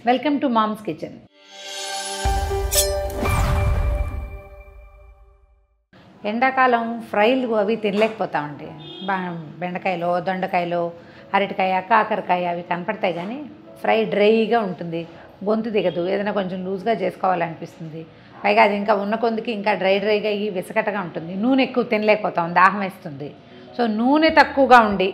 Welcome to moms kitchen. ఎండాకాలం ఫ్రైలు అవి తినలేకపోతామండి. బెండకాయలో, దొండకాయలో, అరటికాయ, కాకరకాయ అవి కనపడతాయి కానీ ఫ్రై డ్రైగా ఉంటుంది, గొంతు దిగదు, ఏదైనా కొంచెం లూజ్గా చేసుకోవాలనిపిస్తుంది. పైగా అది ఇంకా ఉన్న కొందికి ఇంకా డ్రైగా అయ్యి విసకటగా ఉంటుంది. నూనె ఎక్కువ తినలేకపోతాం, దాహం వేస్తుంది. సో నూనె తక్కువగా ఉండి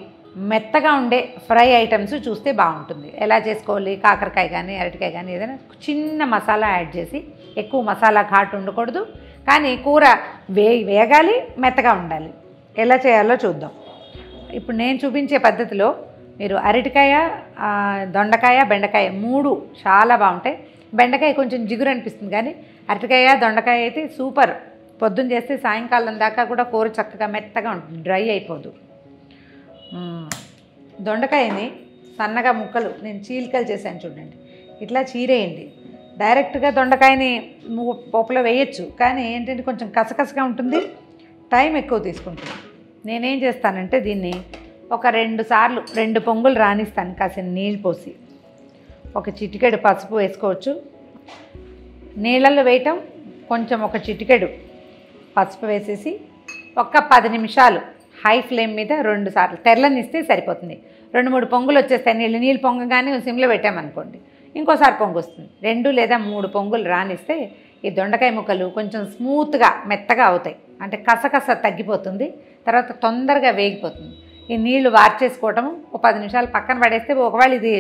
మెత్తగా ఉండే ఫ్రై ఐటమ్స్ చూస్తే బాగుంటుంది. ఎలా చేసుకోవాలి? కాకరకాయ కానీ అరటికాయ కానీ ఏదైనా చిన్న మసాలా యాడ్ చేసి, ఎక్కువ మసాలా ఘాటు ఉండకూడదు కానీ కూర వేగాలి, మెత్తగా ఉండాలి. ఎలా చేయాలో చూద్దాం. ఇప్పుడు నేను చూపించే పద్ధతిలో మీరు అరటికాయ, దొండకాయ, బెండకాయ 3 చాలా బాగుంటాయి. బెండకాయ కొంచెం జిగురు అనిపిస్తుంది కానీ అరటికాయ, దొండకాయ అయితే సూపర్. పొద్దున్న చేస్తే సాయంకాలం దాకా కూడా కూర చక్కగా మెత్తగా ఉంటుంది, డ్రై అయిపోదు. దొండకాయని సన్నగా ముక్కలు నేను చీలికలు చేశాను చూడండి, ఇట్లా చీరేయండి. డైరెక్ట్గా దొండకాయని పోపులో వేయచ్చు కానీ ఏంటంటే కొంచెం కసకసగా ఉంటుంది, టైం ఎక్కువ తీసుకుంటుంది. నేనేం చేస్తానంటే దీన్ని ఒక 2 సార్లు 2 పొంగులు రానిస్తాను. కాసిన నీళ్ళు పోసి ఒక చిటికెడు పసుపు వేసుకోవచ్చు. నీళ్ళల్లో వేయటం కొంచెం ఒక చిటికెడు పసుపు వేసేసి ఒక 10 నిమిషాలు హై ఫ్లేమ్ మీద 2 సార్లు తెల్లనిస్తే సరిపోతుంది. 2-3 పొంగులు వచ్చేస్తాయి. నీళ్ళు పొంగగానే సిమ్లో పెట్టామనుకోండి ఇంకోసారి పొంగు వస్తుంది. 2 లేదా 3 పొంగులు రానిస్తే ఈ దొండకాయ ముక్కలు కొంచెం స్మూత్గా మెత్తగా అవుతాయి, అంటే కసకస తగ్గిపోతుంది, తర్వాత తొందరగా వేగిపోతుంది. ఈ నీళ్లు వార్చేసుకోవటము ఒక 10 నిమిషాలు పక్కన పడేస్తే, ఒకవేళ ఇది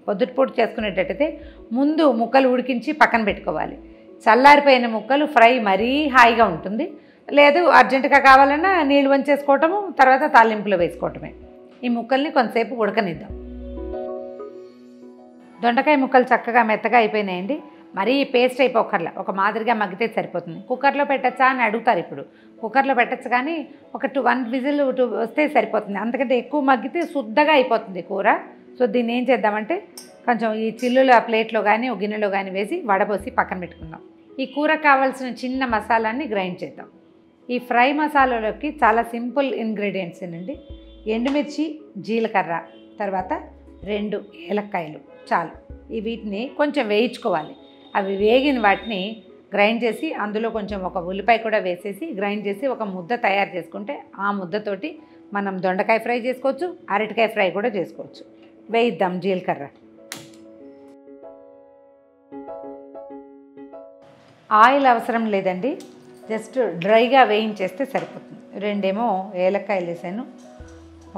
పొద్దుటిపూట చేసుకునేటట్టయితే ముందు ముక్కలు ఉడికించి పక్కన పెట్టుకోవాలి. చల్లారిపోయిన ముక్కలు ఫ్రై మరీ హాయిగా ఉంటుంది. లేదు అర్జెంటుగా కావాలన్నా నీళ్ళు వంచేసుకోవటము, తర్వాత తాలింపులో వేసుకోవటమే. ఈ ముక్కల్ని కొంతసేపు ఉడకనిద్దాం. దొండకాయ ముక్కలు చక్కగా మెత్తగా అయిపోయినాయండి. మరీ పేస్ట్ అయిపోకర్లా, ఒక మాదిరిగా మగ్గితే సరిపోతుంది. కుక్కర్లో పెట్టచ్చా అని అడుగుతారు. ఇప్పుడు కుక్కర్లో పెట్టచ్చు కానీ ఒక 1 విజిల్ వస్తే సరిపోతుంది. అంతకంటే ఎక్కువ మగ్గితే శుద్ధగా అయిపోతుంది కూర. సో దీన్ని ఏం చేద్దామంటే కొంచెం ఈ చిల్లుల ప్లేట్లో కానీ ఒక గిన్నెలో కానీ వేసి వడపోసి పక్కన పెట్టుకుందాం. ఈ కూరకు కావాల్సిన చిన్న మసాలాన్ని గ్రైండ్ చేద్దాం. ఈ ఫ్రై మసాలాలోకి చాలా సింపుల్ ఇంగ్రీడియంట్స్ ఏనండి. ఎండుమిర్చి, జీలకర్ర, తర్వాత 2 ఏలక్కాయలు చాలు. వీటిని కొంచెం వేయించుకోవాలి. అవి వేగిన వాటిని గ్రైండ్ చేసి అందులో కొంచెం ఒక ఉల్లిపాయ కూడా వేసేసి గ్రైండ్ చేసి ఒక ముద్ద తయారు చేసుకుంటే ఆ ముద్దతోటి మనం దొండకాయ ఫ్రై చేసుకోవచ్చు, అరటికాయ ఫ్రై కూడా చేసుకోవచ్చు. వేయిద్దాం జీలకర్ర. ఆయిల్ అవసరం లేదండి, జస్ట్ డ్రైగా వేయించేస్తే సరిపోతుంది. 2 ఏలక్కాయలు వేసాను,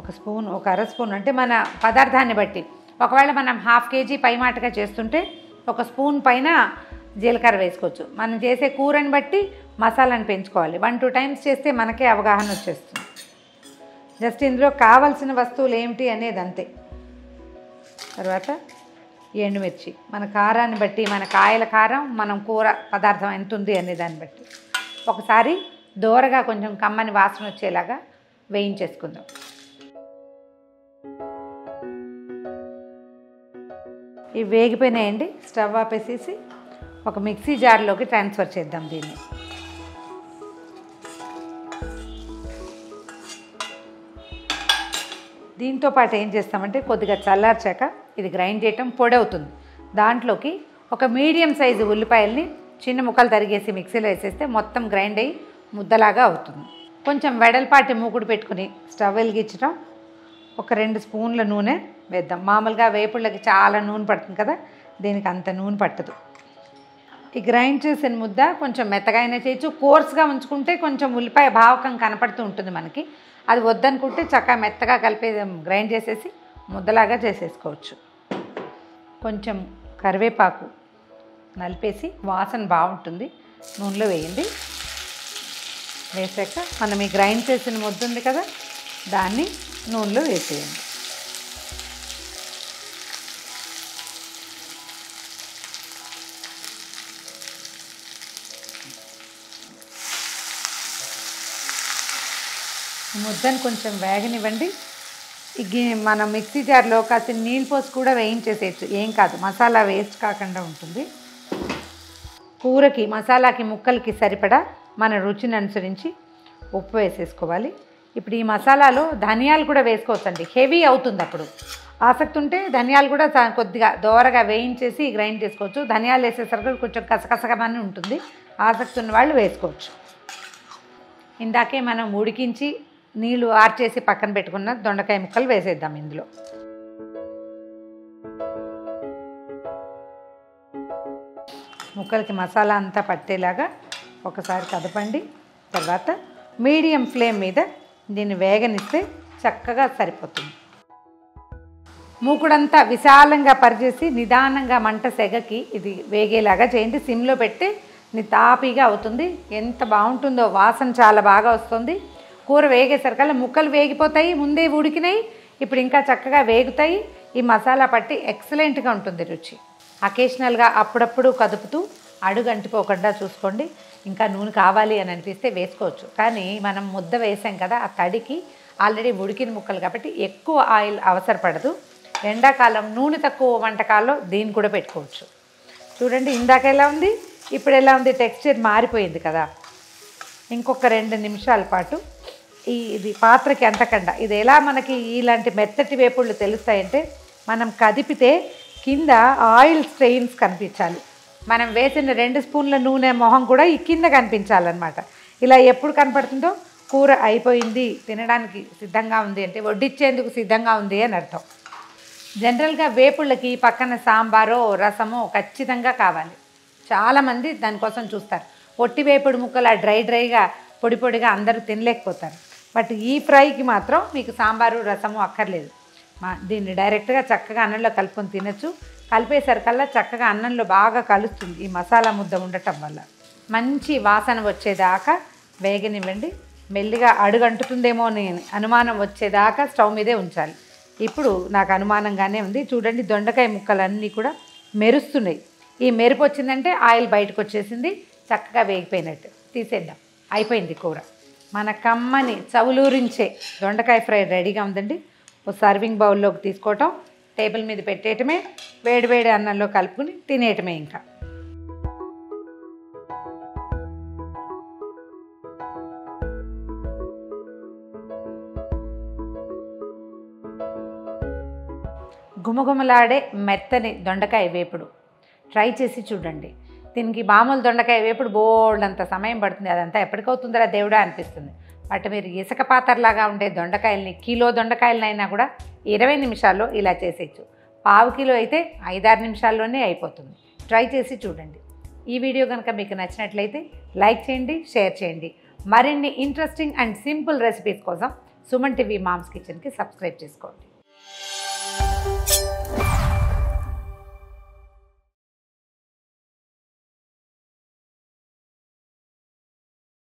ఒక స్పూన్, ఒక అర స్పూన్, అంటే మన పదార్థాన్ని బట్టి. ఒకవేళ మనం 1/2 కేజీ పైమాటగా చేస్తుంటే ఒక స్పూన్ పైన జీలకర్ర వేసుకోవచ్చు. మనం చేసే కూరని బట్టి మసాలాను పెంచుకోవాలి. 1-2 టైమ్స్ చేస్తే మనకే అవగాహన వచ్చేస్తుంది. జస్ట్ ఇందులో కావాల్సిన వస్తువులు ఏమిటి అనేది అంతే. తర్వాత ఎండుమిర్చి మన కారాన్ని బట్టి, మన కాయల కారం, మనం కూర పదార్థం ఎంత ఉంది అనే దాన్ని బట్టి ఒకసారి దోరగా కొంచెం కమ్మని వాసన వచ్చేలాగా వేయించేసుకుందాం. ఇవి వేగిపోయినాయండి. స్టవ్ ఆపేసేసి ఒక మిక్సీ జార్లోకి ట్రాన్స్ఫర్ చేద్దాం దీన్ని. దీంతో పాటు ఏం చేస్తామంటే కొద్దిగా చల్లార్చాక ఇది గ్రైండ్ చేయటం పొడి అవుతుంది. దాంట్లోకి ఒక మీడియం సైజు ఉల్లిపాయల్ని చిన్న ముక్కలు తరిగేసి మిక్సీలో వేసేస్తే మొత్తం గ్రైండ్ అయ్యి ముద్దలాగా అవుతుంది. కొంచెం వెడల్పాటి మూకుడు పెట్టుకుని స్టవ్ వెలిగించడం, ఒక 2 స్పూన్ల నూనె వేద్దాం. మామూలుగా వేపుళ్ళకి చాలా నూనె పడుతుంది కదా, దీనికి అంత నూనె పట్టదు. ఈ గ్రైండ్ చేసిన ముద్ద కొంచెం మెత్తగా అయినా చేయొచ్చు, కోర్స్గా ఉంచుకుంటే కొంచెం ఉల్లిపాయ భావకం కనపడుతూ ఉంటుంది మనకి. అది వద్దనుకుంటే చక్కగా మెత్తగా కలిపి గ్రైండ్ చేసేసి ముద్దలాగా చేసేసుకోవచ్చు. కొంచెం కరివేపాకు నలిపేసి వాసన బాగుంటుంది, నూనెలో వేయండి. వేసాక మనం ఈ గ్రైండ్ చేసిన ముద్ద ఉంది కదా, దాన్ని నూనెలో వేసేయండి. ముద్దను కొంచెం వేగనివ్వండి. మనం మిక్సీ జార్లో కాసిన నీళ్ళు పోసి కూడా వేయించేసేయచ్చు, ఏం కాదు, మసాలా వేస్ట్ కాకుండా ఉంటుంది. కూరకి మసాలాకి ముక్కలకి సరిపడా మన రుచిని అనుసరించి ఉప్పు వేసేసుకోవాలి. ఇప్పుడు ఈ మసాలాలో ధనియాలు కూడా వేసుకోవచ్చండి, హెవీ అవుతుంది అప్పుడు. ఆసక్తి ఉంటే ధనియాలు కూడా కొద్దిగా దోరగా వేయించేసి గ్రైండ్ చేసుకోవచ్చు. ధనియాలు వేసేసరికి కొంచెం కసకసగానే ఉంటుంది. ఆసక్తి ఉన్న వాళ్ళు వేసుకోవచ్చు. ఇందాకే మనం ఉడికించి నీళ్లు ఆర్చేసి పక్కన పెట్టుకున్న దొండకాయ ముక్కలు వేసేద్దాం ఇందులో. ముక్కలకి మసాలా అంతా పట్టేలాగా ఒకసారి కదపండి. తర్వాత మీడియం ఫ్లేమ్ మీద దీన్ని వేగనిస్తే చక్కగా సరిపోతుంది. మూకుడంతా విశాలంగా పరిచేసి నిదానంగా మంట సెగకి ఇది వేగేలాగా చేయండి. సిమ్లో పెట్టి తాపీగా అవుతుంది. ఎంత బాగుంటుందో, వాసన చాలా బాగా వస్తుంది. కూర వేగేసరికల్లా ముక్కలు వేగిపోతాయి, ముందే ఉడికినాయి, ఇప్పుడు ఇంకా చక్కగా వేగుతాయి. ఈ మసాలా పట్టి ఎక్సలెంట్గా ఉంటుంది రుచి. అకేషనల్గా అప్పుడప్పుడు కదుపుతూ అడుగు అంటుకోకుండా చూసుకోండి. ఇంకా నూనె కావాలి అని అనిపిస్తే వేసుకోవచ్చు. కానీ మనం ముద్ద వేసాం కదా, ఆ తడికి ఆల్రెడీ ఉడికిన ముక్కలు కాబట్టి ఎక్కువ ఆయిల్ అవసరపడదు. ఎండాకాలం నూనె తక్కువ వంటకాల్లో దీన్ని కూడా పెట్టుకోవచ్చు. చూడండి ఇందాక ఎలా ఉంది, ఇప్పుడు ఎలా ఉంది, టెక్స్చర్ మారిపోయింది కదా. ఇంకొక 2 నిమిషాల పాటు ఇది పాత్రకి అంటకుండా, ఇది ఎలా మనకి ఇలాంటి మెత్తటి వేపుళ్ళు తెలుస్తాయంటే మనం కదిపితే కింద ఆయిల్ స్ట్రెయిన్స్ కనిపించాలి. మనం వేసిన 2 స్పూన్ల నూనె మొహం కూడా ఈ కింద కనిపించాలన్నమాట. ఇలా ఎప్పుడు కనపడుతుందో కూర అయిపోయింది, తినడానికి సిద్ధంగా ఉంది అంటే వడ్డిచ్చేందుకు సిద్ధంగా ఉంది అని అర్థం. జనరల్గా వేపుళ్ళకి పక్కన సాంబారో రసమో ఖచ్చితంగా కావాలి. చాలామంది దానికోసం చూస్తారు. ఒట్టి వేపుడు ముక్కలు డ్రైగా పొడి పొడిగా అందరూ తినలేకపోతారు. బట్ ఈ ఫ్రైకి మాత్రం మీకు సాంబారు రసము అక్కర్లేదు. దీన్ని డైరెక్ట్గా చక్కగా అన్నంలో కలుపుకొని తినచ్చు. కలిపేసరికల్లా చక్కగా అన్నంలో బాగా కలుస్తుంది ఈ మసాలా ముద్ద ఉండటం వల్ల. మంచి వాసన వచ్చేదాకా వేగనివ్వండి. మెల్లిగా అడుగంటుతుందేమో అని అనుమానం వచ్చేదాకా స్టవ్ మీదే ఉంచాలి. ఇప్పుడు నాకు అనుమానంగానే ఉంది. చూడండి దొండకాయ ముక్కలన్నీ కూడా మెరుస్తున్నాయి. ఈ మెరుపు వచ్చిందంటే ఆయిల్ బయటకు వచ్చేసింది, చక్కగా వేగిపోయినట్టు. తీసేద్దాం, అయిపోయింది కూర. మన కమ్మని చవులూరించే దొండకాయ ఫ్రై రెడీగా ఉందండి. ఓ సర్వింగ్ బౌల్లోకి తీసుకోవటం, టేబుల్ మీద పెట్టేయటమే, వేడివేడి అన్నంలో కలుపుకుని తినేయటమే. ఇంకా గుమగుమలాడే మెత్తని దొండకాయ వేపుడు ట్రై చేసి చూడండి. దీనికి మామూలు దొండకాయ వేపుడు బోల్డ్ అంత సమయం పడుతుంది. అదంతా ఎప్పటికవుతుందా దేవుడా అనిపిస్తుంది. బట్ మీరు ఇసుక పాత్రలాగా ఉండే దొండకాయల్ని, కిలో దొండకాయలనైనా కూడా 20 నిమిషాల్లో ఇలా చేసేయచ్చు. పావు కిలో అయితే 5-6 నిమిషాల్లోనే అయిపోతుంది. ట్రై చేసి చూడండి. ఈ వీడియో కనుక మీకు నచ్చినట్లయితే లైక్ చేయండి, షేర్ చేయండి. మరిన్ని ఇంట్రెస్టింగ్ అండ్ సింపుల్ రెసిపీస్ కోసం సుమన్ టీవీ మామ్స్ కిచెన్కి సబ్స్క్రైబ్ చేసుకోండి.